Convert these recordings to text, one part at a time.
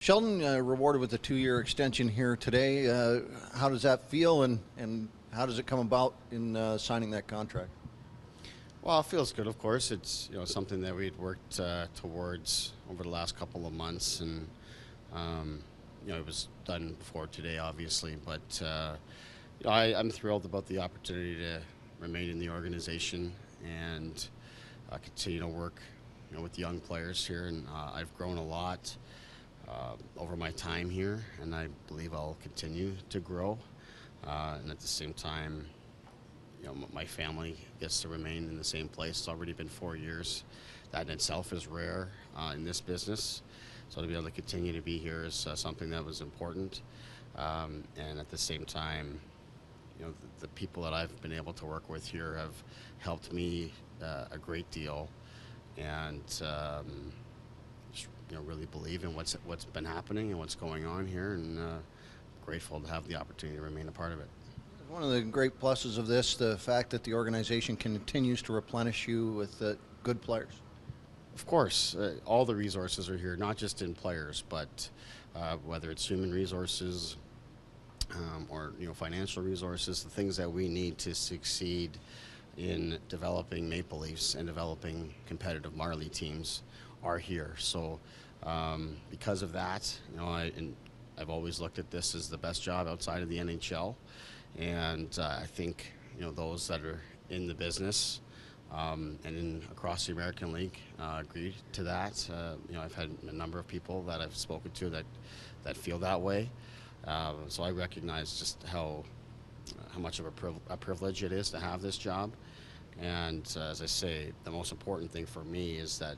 Sheldon, rewarded with a 2-year extension here today. How does that feel, and how does it come about in signing that contract? Well, it feels good, of course. It's something that we'd worked towards over the last couple of months, and um, it was done before today, obviously. But I'm thrilled about the opportunity to remain in the organization and continue to work, with young players here. And I've grown a lot over my time here, and I believe I'll continue to grow. And at the same time, my family gets to remain in the same place. It's already been 4 years. That in itself is rare in this business. So to be able to continue to be here is something that was important. And at the same time, the people that I've been able to work with here have helped me a great deal, and just, really believe in what's been happening and what's going on here, and grateful to have the opportunity to remain a part of it. One of the great pluses of this, the fact that the organization continues to replenish you with good players. Of course, all the resources are here, not just in players, but whether it's human resources or financial resources, the things that we need to succeed in developing Maple Leafs and developing competitive Marley teams are here. So because of that, I've always looked at this as the best job outside of the NHL, and I think those that are in the business and across the American League agree to that. I've had a number of people that I've spoken to that feel that way. So I recognize just how much of a privilege it is to have this job. And as I say, the most important thing for me is that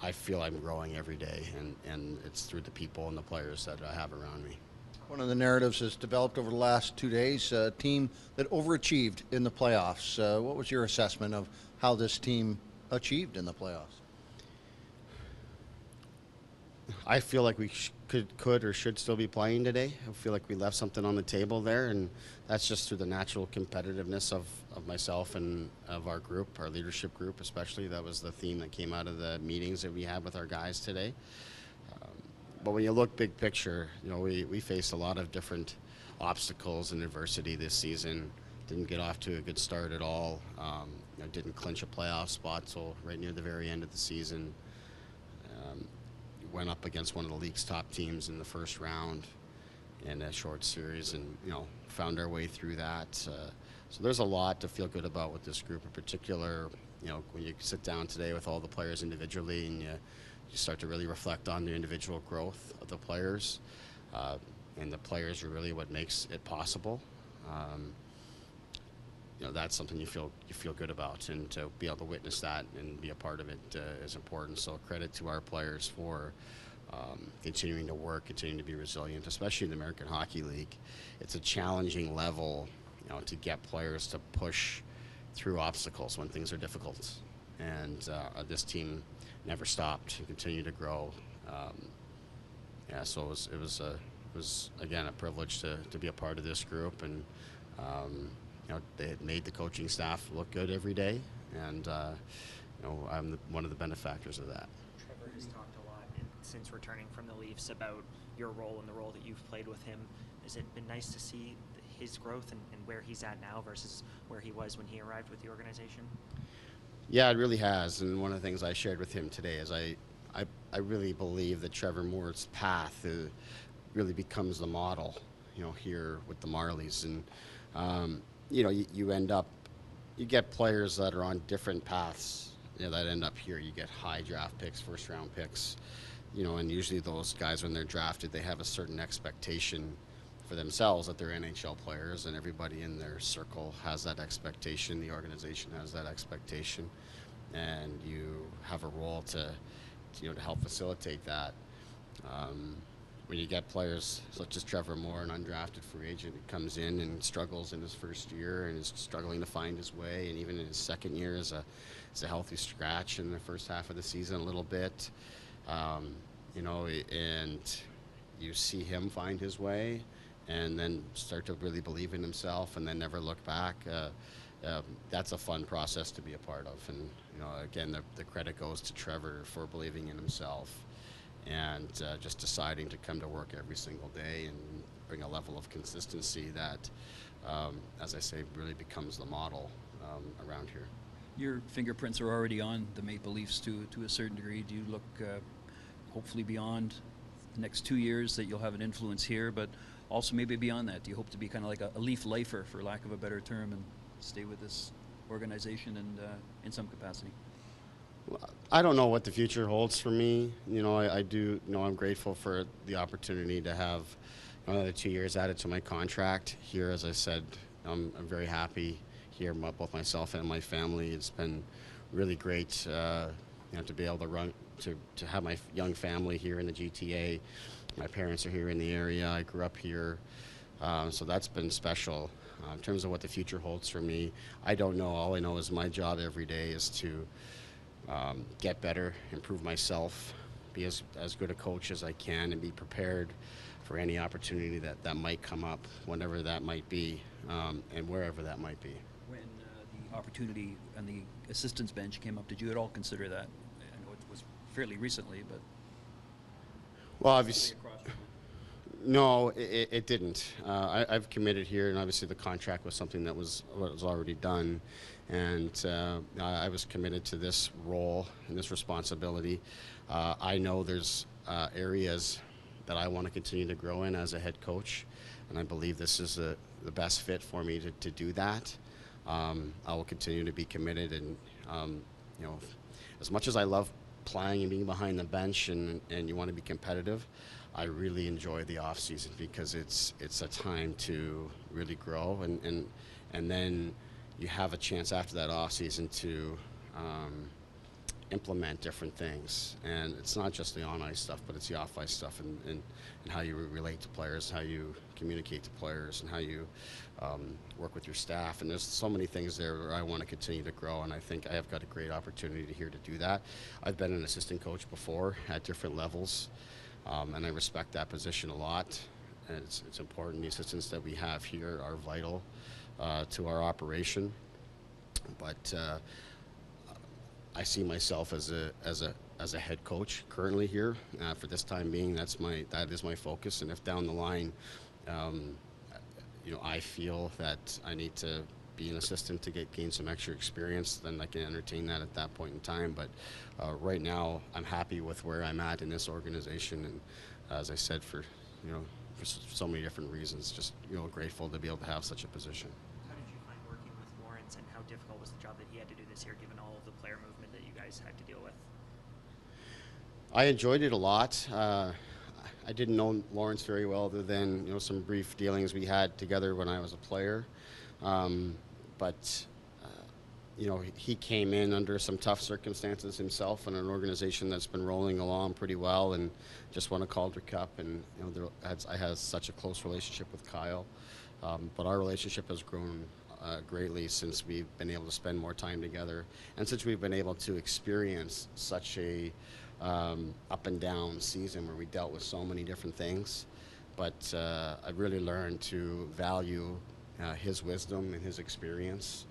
I feel I'm growing every day, and it's through the people and the players that I have around me. One of the narratives has developed over the last 2 days, a team that overachieved in the playoffs. What was your assessment of how this team achieved in the playoffs? I feel like we could or should still be playing today. I feel like we left something on the table there, and that's just through the natural competitiveness of myself and of our group, our leadership group especially. That was the theme that came out of the meetings that we had with our guys today. But when you look big picture, we faced a lot of different obstacles and adversity this season. Didn't get off to a good start at all. Didn't clinch a playoff spot till right near the very end of the season. Went up against one of the league's top teams in the first round in a short series, and found our way through that. So there's a lot to feel good about with this group in particular. When you sit down today with all the players individually, and you start to really reflect on the individual growth of the players, and the players are really what makes it possible. That's something you feel good about, and to be able to witness that and be a part of it is important. So credit to our players for continuing to work, continuing to be resilient, especially in the American Hockey League. It's a challenging level, to get players to push through obstacles when things are difficult, and this team never stopped and continued to grow. So it was again a privilege to be a part of this group, and they had made the coaching staff look good every day, and I'm one of the benefactors of that. Trevor has talked a lot since returning from the Leafs about your role and the role that you've played with him. Has it been nice to see his growth and where he's at now versus where he was when he arrived with the organization? Yeah, it really has, and one of the things I shared with him today is I really believe that Trevor Moore's path really becomes the model, here with the Marlies, and you end up, you get players that are on different paths, that end up here. You get high draft picks, first round picks, and usually those guys, when they're drafted, they have a certain expectation for themselves that they're NHL players, and everybody in their circle has that expectation. The organization has that expectation, and you have a role to help facilitate that. When you get players such as Trevor Moore, an undrafted free agent, who comes in and struggles in his first year and is struggling to find his way, and even in his second year is a healthy scratch in the first half of the season a little bit, and you see him find his way and then start to really believe in himself and then never look back. That's a fun process to be a part of, and again, the credit goes to Trevor for believing in himself and just deciding to come to work every single day and bring a level of consistency that, as I say, really becomes the model around here. Your fingerprints are already on the Maple Leafs to a certain degree. Do you look hopefully beyond the next 2 years that you'll have an influence here, but also maybe beyond that? Do you hope to be kind of like a Leaf lifer, for lack of a better term, and stay with this organization and in some capacity? I don't know what the future holds for me. I do know I'm grateful for the opportunity to have another 2 years added to my contract here. As I said, I'm very happy here, both myself and my family. It's been really great to be able to have my young family here in the GTA. My parents are here in the area. I grew up here, so that's been special. In terms of what the future holds for me, I don't know. All I know is my job every day is to get better, improve myself, be as good a coach as I can, and be prepared for any opportunity that might come up, whenever that might be, and wherever that might be. When the opportunity on the assistants bench came up, did you at all consider that? I know it was fairly recently, but well, obviously, no, it didn't. I've committed here, and obviously the contract was something that was already done, and I was committed to this role and this responsibility. I know there's areas that I want to continue to grow in as a head coach, and I believe this is the best fit for me to do that. I will continue to be committed, and as much as I love playing and being behind the bench, and you want to be competitive, I really enjoy the off season because it's a time to really grow, and then you have a chance after that off season to implement different things. And it's not just the on ice stuff, but it's the off ice stuff, and how you relate to players, how you communicate to players, and how you work with your staff. And there's so many things there where I want to continue to grow, and I think I have got a great opportunity here to do that. I've been an assistant coach before at different levels, and I respect that position a lot. And it's important. The assistants that we have here are vital to our operation. But I see myself as a head coach currently here. For this time being, that is my focus. And if down the line, I feel that I need to be an assistant to gain some extra experience, then I can entertain that at that point in time. But right now, I'm happy with where I'm at in this organization, and as I said, for so many different reasons, just grateful to be able to have such a position. How did you find working with Lawrence, and how difficult was the job that he had to do this year, given all of the player movement that you guys had to deal with? I enjoyed it a lot. I didn't know Lawrence very well, other than some brief dealings we had together when I was a player. But he came in under some tough circumstances himself, in an organization that's been rolling along pretty well and just won a Calder Cup. And I had such a close relationship with Kyle, but our relationship has grown greatly since we've been able to spend more time together, and since we've been able to experience such a up and down season where we dealt with so many different things. But I've really learned to value his wisdom and his experience.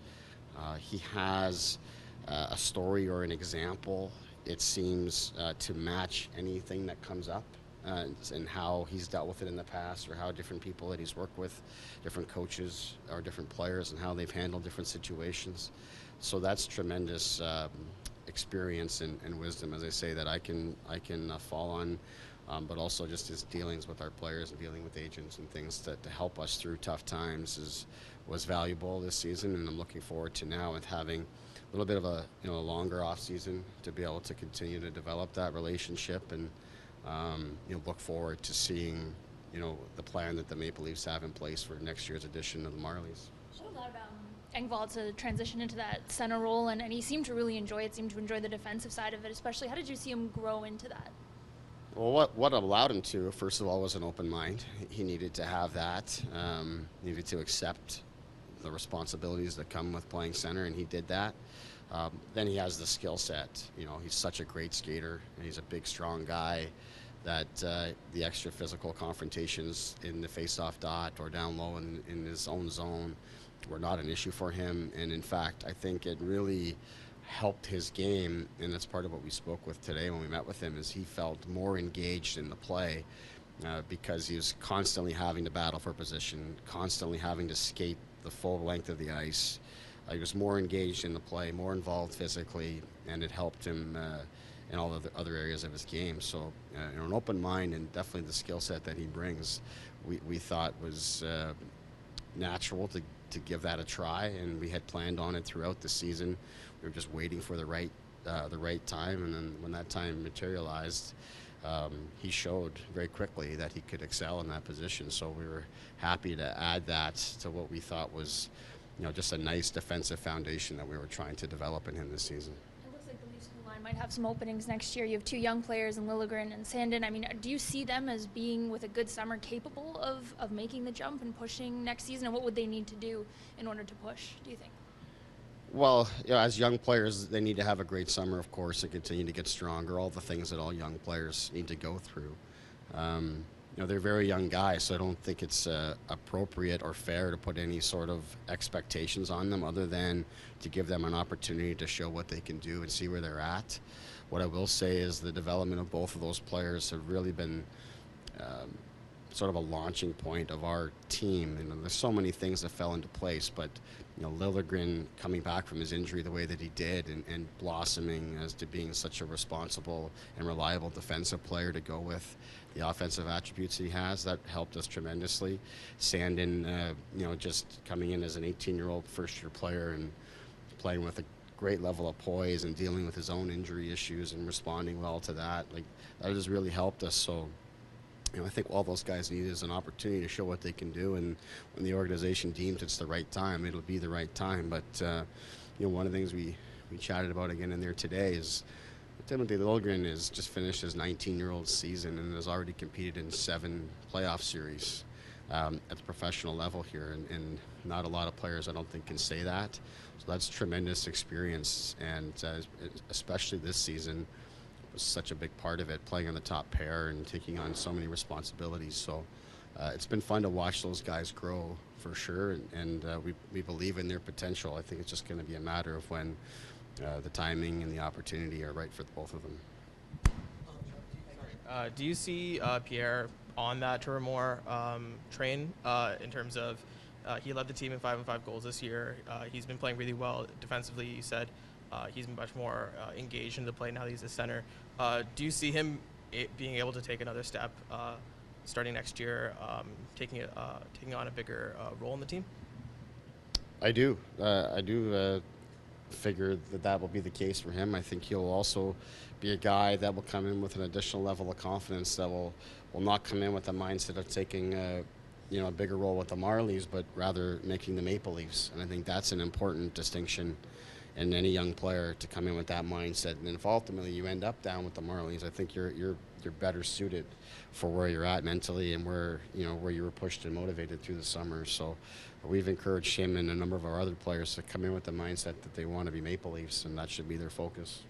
He has a story or an example, it seems, to match anything that comes up, and how he's dealt with it in the past, or how different people that he's worked with, different coaches or different players, and how they've handled different situations. So that's tremendous experience and wisdom, as I say, that I can fall on. But also just his dealings with our players and dealing with agents and things to help us through tough times was valuable this season, and I'm looking forward to now with having a little bit of a longer off season to be able to continue to develop that relationship, and look forward to seeing the plan that the Maple Leafs have in place for next year's edition of the Marlies. Showed a lot of Engvall to transition into that center role, and he seemed to really enjoy it. Seemed to enjoy the defensive side of it, especially. How did you see him grow into that? Well, what allowed him to, first of all, was an open mind. He needed to have that, needed to accept the responsibilities that come with playing center, and he did that. Then he has the skill set. He's such a great skater, and he's a big, strong guy that the extra physical confrontations in the face-off dot or down low in his own zone were not an issue for him. And in fact, I think it really helped his game, and that's part of what we spoke with today when we met with him, is he felt more engaged in the play because he was constantly having to battle for position, constantly having to skate the full length of the ice. He was more engaged in the play, more involved physically, and it helped him in all of the other areas of his game. So, an open mind and definitely the skill set that he brings, we thought was natural to give that a try, and we had planned on it throughout the season. We were just waiting for the right time, and then when that time materialized, he showed very quickly that he could excel in that position. So we were happy to add that to what we thought was, just a nice defensive foundation that we were trying to develop in him this season. It looks like the Leafs blue line might have some openings next year. You have two young players in Liljegren and Sandin. I mean, do you see them as being, with a good summer, capable of making the jump and pushing next season? And what would they need to do in order to push, do you think? Well, as young players, they need to have a great summer, of course, and continue to get stronger. All the things that all young players need to go through. They're very young guys, so I don't think it's appropriate or fair to put any sort of expectations on them other than to give them an opportunity to show what they can do and see where they're at. What I will say is the development of both of those players have really been sort of a launching point of our team. And there's so many things that fell into place, but Liljegren coming back from his injury the way that he did and blossoming as to being such a responsible and reliable defensive player to go with the offensive attributes he has, that helped us tremendously. Sandin, just coming in as an 18-year-old first-year player and playing with a great level of poise and dealing with his own injury issues and responding well to that, that has really helped us. So I think all those guys need is an opportunity to show what they can do, and when the organization deems it's the right time, it'll be the right time. But one of the things we chatted about again in there today is Timothy Liljegren has just finished his 19-year-old season and has already competed in 7 playoff series at the professional level here, and not a lot of players, I don't think, can say that. So that's tremendous experience, and especially this season was such a big part of it, playing on the top pair and taking on so many responsibilities. So it's been fun to watch those guys grow for sure, and we believe in their potential. I think it's just going to be a matter of when the timing and the opportunity are right for both of them. Do you see Pierre on that Turmore train in terms of he led the team in 5-on-5 goals this year. He's been playing really well defensively. You said he's much more engaged in the play now that he's a center. Do you see him being able to take another step starting next year, taking on a bigger role in the team? I do. Figure that will be the case for him. I think he'll also be a guy that will come in with an additional level of confidence that will not come in with the mindset of taking a bigger role with the Marlies, but rather making the Maple Leafs. And I think that's an important distinction in any young player, to come in with that mindset. And if ultimately you end up down with the Marlies, I think you're better suited for where you're at mentally and where you were pushed and motivated through the summer. So we've encouraged him and a number of our other players to come in with the mindset that they want to be Maple Leafs, and that should be their focus.